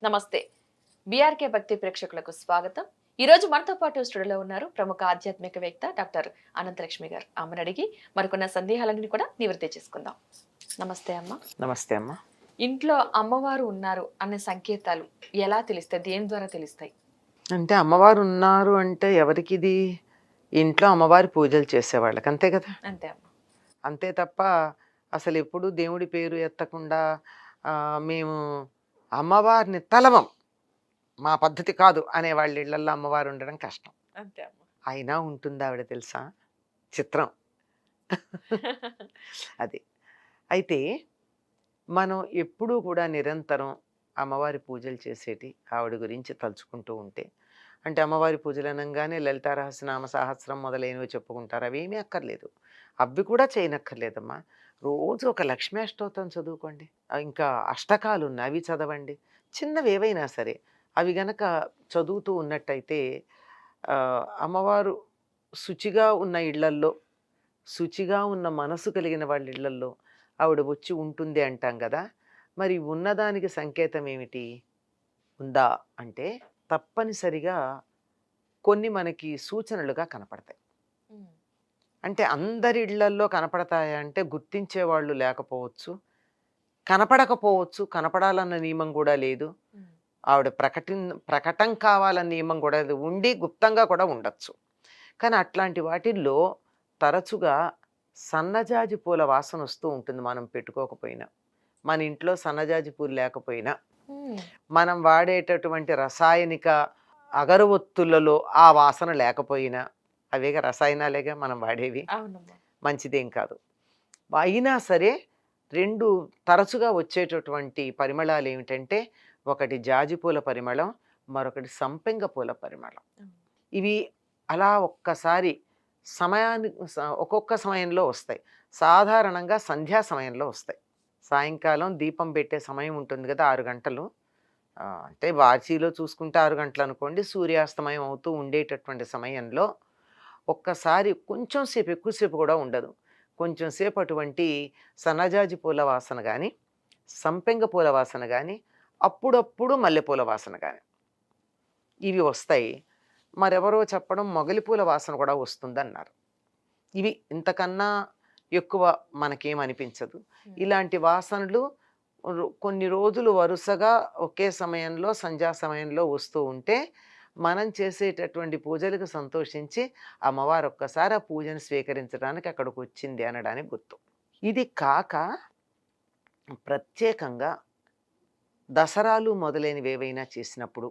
నమస్తే. బీఆర్కే భక్తి ప్రేక్షకులకు స్వాగతం. ఈ రోజు మనతో పాటు స్టూడియోలో ఉన్నారు ప్రముఖ ఆధ్యాత్మికవేత్త డాక్టర్ అనంతలక్ష్మి గారు. ఆమెను అడిగి మరికొన్న సందేహాలన్నీ కూడా నివృత్తి చేసుకుందాం. నమస్తే అమ్మ. నమస్తే అమ్మ. ఇంట్లో అమ్మవారు ఉన్నారు అనే సంకేతాలు ఎలా తెలుస్తాయి? దేని ద్వారా తెలుస్తాయి? అంటే అమ్మవారు ఉన్నారు అంటే ఎవరికిది? ఇంట్లో అమ్మవారి పూజలు చేసేవాళ్ళకి అంతే కదా. అంతే అమ్మ. అంతే తప్ప అసలు ఎప్పుడు దేవుడి పేరు ఎత్తకుండా మేము అమ్మవారిని తలవం, మా పద్ధతి కాదు అనే వాళ్ళ ఇళ్లల్లో అమ్మవారు ఉండడం కష్టం. అంతే అమ్మ. అయినా ఉంటుంది ఆవిడ, తెలుసా? చిత్రం. అది. అయితే మనం ఎప్పుడూ కూడా నిరంతరం అమ్మవారి పూజలు చేసేటి ఆవిడ గురించి తలుచుకుంటూ ఉంటే, అంటే అమ్మవారి పూజలు అనగానే లలితా రహస్యనామ సహస్రం మొదలైనవి చెప్పుకుంటారు. అవేమీ అక్కర్లేదు, అవి కూడా చేయనక్కర్లేదమ్మా. రోజు ఒక లక్ష్మీ అష్టోత్తరం చదువుకోండి, ఇంకా అష్టకాలు ఉన్నాయి అవి చదవండి. చిన్నవి ఏవైనా సరే అవి గనక చదువుతూ ఉన్నట్టయితే అమ్మవారు శుచిగా ఉన్న ఇళ్లల్లో, శుచిగా ఉన్న మనసు కలిగిన వాళ్ళ ఇళ్లల్లో ఆవిడ వచ్చి ఉంటుంది అంటాం కదా. మరి ఉన్నదానికి సంకేతం ఏమిటి? ఉందా అంటే తప్పనిసరిగా కొన్ని మనకి సూచనలుగా కనపడతాయి. అంటే అందరి ఇళ్లల్లో కనపడతాయా అంటే గుర్తించేవాళ్ళు లేకపోవచ్చు, కనపడకపోవచ్చు. కనపడాలన్న నియమం కూడా లేదు. ఆవిడ ప్రకటన కావాలన్న నియమం కూడా లేదు. ఉండి గుప్తంగా కూడా ఉండొచ్చు. కానీ అట్లాంటి వాటిల్లో తరచుగా సన్నజాజి పూల వాసన వస్తూ ఉంటుంది మనం పెట్టుకోకపోయినా. మన ఇంట్లో సన్నజాజి పూలు లేకపోయినా, మనం వాడేటటువంటి రసాయనిక అగరవత్తులలో ఆ వాసన లేకపోయినా, అవేగా రసాయనాలేగా మనం వాడేవి, మంచిదేం కాదు. అయినా సరే రెండు తరచుగా వచ్చేటటువంటి పరిమళాలు ఏమిటంటే, ఒకటి జాజిపూల పరిమళం, మరొకటి సంపెంగ పూల పరిమళం. ఇవి అలా ఒక్కసారి ఒక్కొక్క సమయంలో వస్తాయి. సాధారణంగా సంధ్యా సమయంలో వస్తాయి. సాయంకాలం దీపం పెట్టే సమయం ఉంటుంది కదా, 6 గంటలు. అంటే వాచీలో చూసుకుంటే 6 గంటలు అనుకోండి. సూర్యాస్తమయం అవుతూ ఉండేటటువంటి సమయంలో ఒక్కసారి కొంచెం సేపు, ఎక్కువసేపు కూడా ఉండదు, కొంచెం సేపు అటువంటి సన్నజాజి పూల వాసన కానీ, సంపెంగ పూల వాసన కానీ, అప్పుడప్పుడు మల్లెపూల వాసన కానీ ఇవి వస్తాయి. మరెవరో చెప్పడం మొగలిపూల వాసన కూడా వస్తుందన్నారు. ఇవి ఇంతకన్నా ఎక్కువ మనకేమనిపించదు. ఇలాంటి వాసనలు కొన్ని రోజులు వరుసగా ఒకే సమయంలో సంధ్యా సమయంలో వస్తూ ఉంటే మనం చేసేటటువంటి పూజలకు సంతోషించి అమ్మవారు ఒక్కసారి ఆ పూజను స్వీకరించడానికి అక్కడికి వచ్చింది అనడానికి గుర్తు. ఇది కాక ప్రత్యేకంగా దసరాలు మొదలైనవి ఏవైనా చేసినప్పుడు,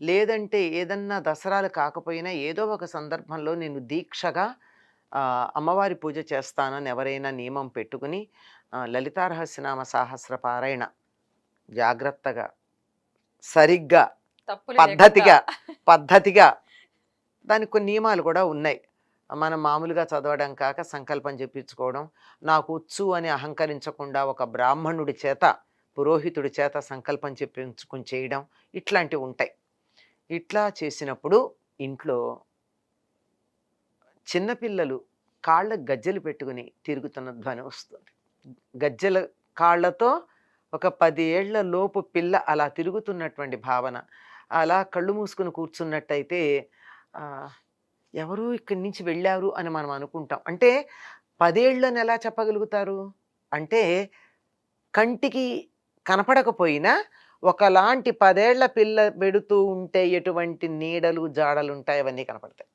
లేదంటే ఏదన్నా దసరాలు కాకపోయినా ఏదో ఒక సందర్భంలో నేను దీక్షగా అమ్మవారి పూజ చేస్తానని ఎవరైనా నియమం పెట్టుకుని లలితా రహస్యనామ సహస్ర పారాయణ జాగ్రత్తగా, సరిగ్గా, పద్ధతిగా దానికి కొన్ని నియమాలు కూడా ఉన్నాయి. మనం మామూలుగా చదవడం కాక సంకల్పం చెప్పించుకోవడం, నాకు వచ్చు అని అహంకరించకుండా ఒక బ్రాహ్మణుడి చేత, పురోహితుడి చేత సంకల్పం చెప్పించుకుని చేయడం, ఇట్లాంటివి ఉంటాయి. ఇట్లా చేసినప్పుడు ఇంట్లో చిన్నపిల్లలు కాళ్ళ గజ్జెలు పెట్టుకుని తిరుగుతున్న ధ్వని వస్తుంది. గజ్జెల కాళ్ళతో ఒక 10 ఏళ్ల లోపు పిల్ల అలా తిరుగుతున్నటువంటి భావన. అలా కళ్ళు మూసుకుని కూర్చున్నట్టయితే ఎవరు ఇక్కడి నుంచి వెళ్ళారు అని మనం అనుకుంటాం. అంటే 10 ఏళ్ళని ఎలా చెప్పగలుగుతారు అంటే, కంటికి కనపడకపోయినా ఒకలాంటి 10 ఏళ్ల పిల్ల పెడుతూ ఉంటే ఎటువంటి నీడలు జాడలు ఉంటాయి అవన్నీ కనపడతాయి.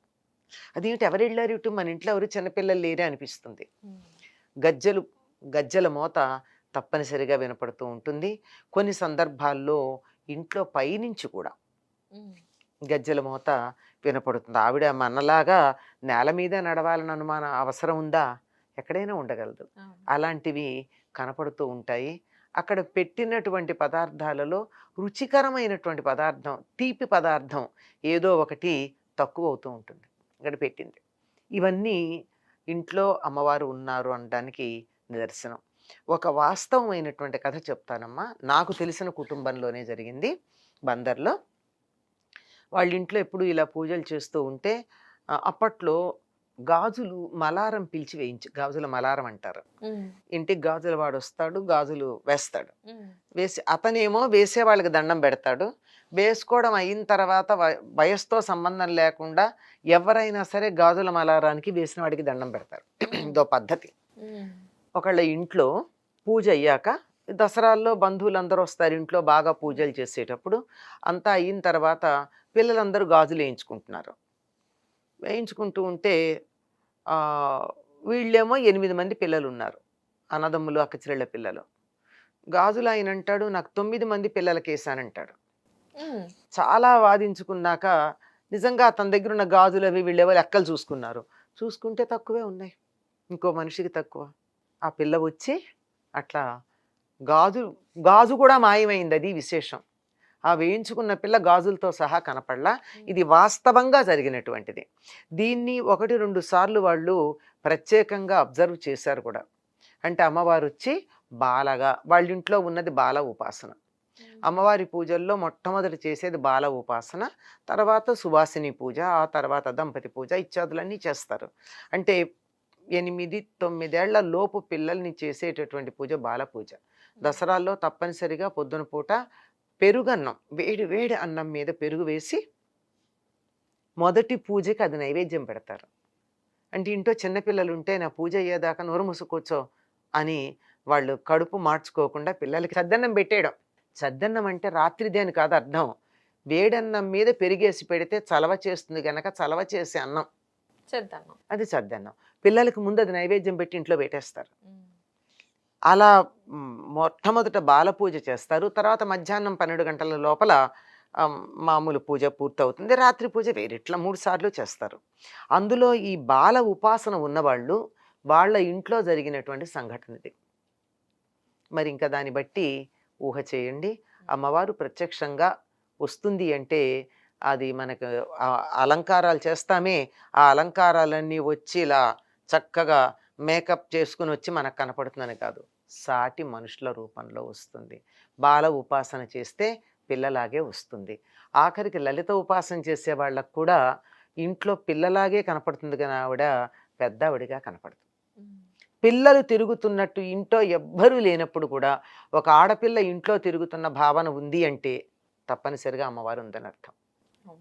అదేమిటి ఎవరు వెళ్ళారు ఇటు, మన ఇంట్లో ఎవరు చిన్నపిల్లలు లేరే అనిపిస్తుంది. గజ్జల మోత తప్పనిసరిగా వినపడుతూ ఉంటుంది. కొన్ని సందర్భాల్లో ఇంట్లో పైనుంచి కూడా గజ్జల మోత వినపడుతుంది. ఆవిడ మనలాగా నేల మీద నడవాలని అనుమానం అవసరం ఉందా? ఎక్కడైనా ఉండగలదు. అలాంటివి కనపడుతూ ఉంటాయి. అక్కడ పెట్టినటువంటి పదార్థాలలో రుచికరమైనటువంటి పదార్థం, తీపి పదార్థం ఏదో ఒకటి తక్కువ అవుతూ ఉంటుంది ఇక్కడ పెట్టింది. ఇవన్నీ ఇంట్లో అమ్మవారు ఉన్నారు అనడానికి నిదర్శనం. ఒక వాస్తవమైనటువంటి కథ చెప్తానమ్మా. నాకు తెలిసిన కుటుంబంలోనే జరిగింది. బందర్లో వాళ్ళ ఇంట్లో ఎప్పుడు ఇలా పూజలు చేస్తూ ఉంటే అప్పట్లో గాజులు మలారం పిలిచి గాజుల మలారం అంటారు. ఇంటికి గాజుల వాడు వస్తాడు, గాజులు వేస్తాడు. అతనేమో వేసే వాళ్ళకి దండం పెడతాడు. వేసుకోవడం అయిన తర్వాత వయసుతో సంబంధం లేకుండా ఎవరైనా సరే గాజుల మలారానికి వేసిన వాడికి దండం పెడతారు. ఇదో పద్ధతి. ఒకళ్ళ ఇంట్లో పూజ అయ్యాక దసరాల్లో బంధువులందరూ వస్తారు, ఇంట్లో బాగా పూజలు చేసేటప్పుడు. అంతా అయిన తర్వాత పిల్లలందరూ గాజులు వేయించుకుంటున్నారు. వేయించుకుంటూ ఉంటే వీళ్ళేమో 8 మంది పిల్లలు ఉన్నారు, అన్నదమ్ములు అక్కచెల్లెళ్ళ పిల్లలు. గాజులు ఆయన అంటాడు, నాకు 9 మంది పిల్లలకి వేసానంటాడు. చాలా వాదించుకున్నాక నిజంగా తన దగ్గర ఉన్న గాజులు అవి వీళ్ళేవో లెక్కలు చూసుకున్నారు. చూసుకుంటే తక్కువే ఉన్నాయి, ఇంకో మనిషికి తక్కువ. ఆ పిల్ల వచ్చి అట్లా గాజు కూడా మాయమైంది. అది విశేషం. ఆ వేయించుకున్న పిల్ల గాజులతో సహా కనపడలా. ఇది వాస్తవంగా జరిగినటువంటిది. దీన్ని 1-2 సార్లు వాళ్ళు ప్రత్యేకంగా అబ్జర్వ్ చేశారు కూడా. అంటే అమ్మవారు వచ్చి బాలగా, వాళ్ళ ఇంట్లో ఉన్నది బాల ఉపాసన. అమ్మవారి పూజల్లో మొట్టమొదటి చేసేది బాల ఉపాసన, తర్వాత సువాసిని పూజ, ఆ తర్వాత దంపతి పూజ ఇత్యాదులన్నీ చేస్తారు. అంటే 8-9 ఏళ్ల లోపు పిల్లల్ని చేసేటటువంటి పూజ బాల పూజ. దసరాల్లో తప్పనిసరిగా పొద్దున పూట పెరుగన్నం, వేడి వేడి అన్నం మీద పెరుగు వేసి మొదటి పూజకి అది నైవేద్యం పెడతారు. అంటే ఇంట్లో చిన్నపిల్లలు ఉంటే నా పూజ అయ్యేదాకా నోరు మూసుకోవచ్చో అని వాళ్ళు కడుపు మార్చుకోకుండా పిల్లలకి సద్దన్నం పెట్టేయడం. సద్దన్నం అంటే రాత్రిదే అని కాదు అర్థం. వేడన్నం మీద పెరిగేసి పెడితే చలవ చేస్తుంది గనక చలవ చేసే అన్నం అది సద్దన్నం. పిల్లలకి ముందు అది నైవేద్యం పెట్టి ఇంట్లో పెట్టేస్తారు. అలా మొట్టమొదట బాల పూజ చేస్తారు. తర్వాత మధ్యాహ్నం 12 గంటల లోపల మామూలు పూజ పూర్తవుతుంది. రాత్రి పూజ వేరే, ఇట్లా 3 సార్లు చేస్తారు. అందులో ఈ బాల ఉపాసన ఉన్నవాళ్ళు వాళ్ళ ఇంట్లో జరిగినటువంటి సంఘటన ఇది. మరి ఇంకా దాన్ని బట్టి ఊహ చేయండి. అమ్మవారు ప్రత్యక్షంగా వస్తుంది అంటే అది మనకు అలంకారాలు చేస్తామే, ఆ అలంకారాలన్నీ వచ్చి ఇలా చక్కగా మేకప్ చేసుకుని వచ్చి మనకు కనపడుతుందని కాదు, సాటి మనుషుల రూపంలో వస్తుంది. బాల ఉపాసన చేస్తే పిల్లలాగే వస్తుంది. ఆఖరికి లలిత ఉపాసన చేసే వాళ్ళకు కూడా ఇంట్లో పిల్లలాగే కనపడుతుంది, కానీ ఆవిడ పెద్ద ఆవిడిగా కనపడుతుంది. పిల్లలు తిరుగుతున్నట్టు ఇంట్లో ఎవ్వరూ లేనప్పుడు కూడా ఒక ఆడపిల్ల ఇంట్లో తిరుగుతున్న భావన ఉంది అంటే తప్పనిసరిగా అమ్మవారు ఉందని అర్థం.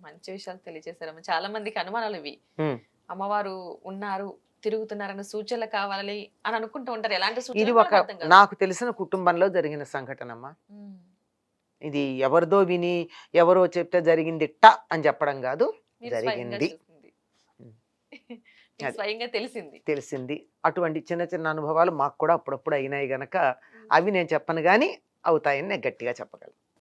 మంచి విషయాలు తెలియజేశారమ్మ. చాలా మందికి అనుమానాలు ఇవి. అమ్మవారు ఉన్నారు, తిరుగుతున్నారన్న సూచనలు కావాలి అని అనుకుంటూ ఉంటారు. ఎలాంటి సూచనలు? ఇది ఒక నాకు తెలిసిన కుటుంబంలో జరిగిన సంఘటనమ్మా. ఇది ఎవరిదో విని ఎవరో చెప్తే జరిగింది అని చెప్పడం కాదు, జరిగింది, తెలిసింది. అటువంటి చిన్న చిన్న అనుభవాలు మాకు కూడా అప్పుడప్పుడు అయినాయి గనక అవి నేను చెప్పను కానీ అవుతాయని నేను గట్టిగా చెప్పగలను.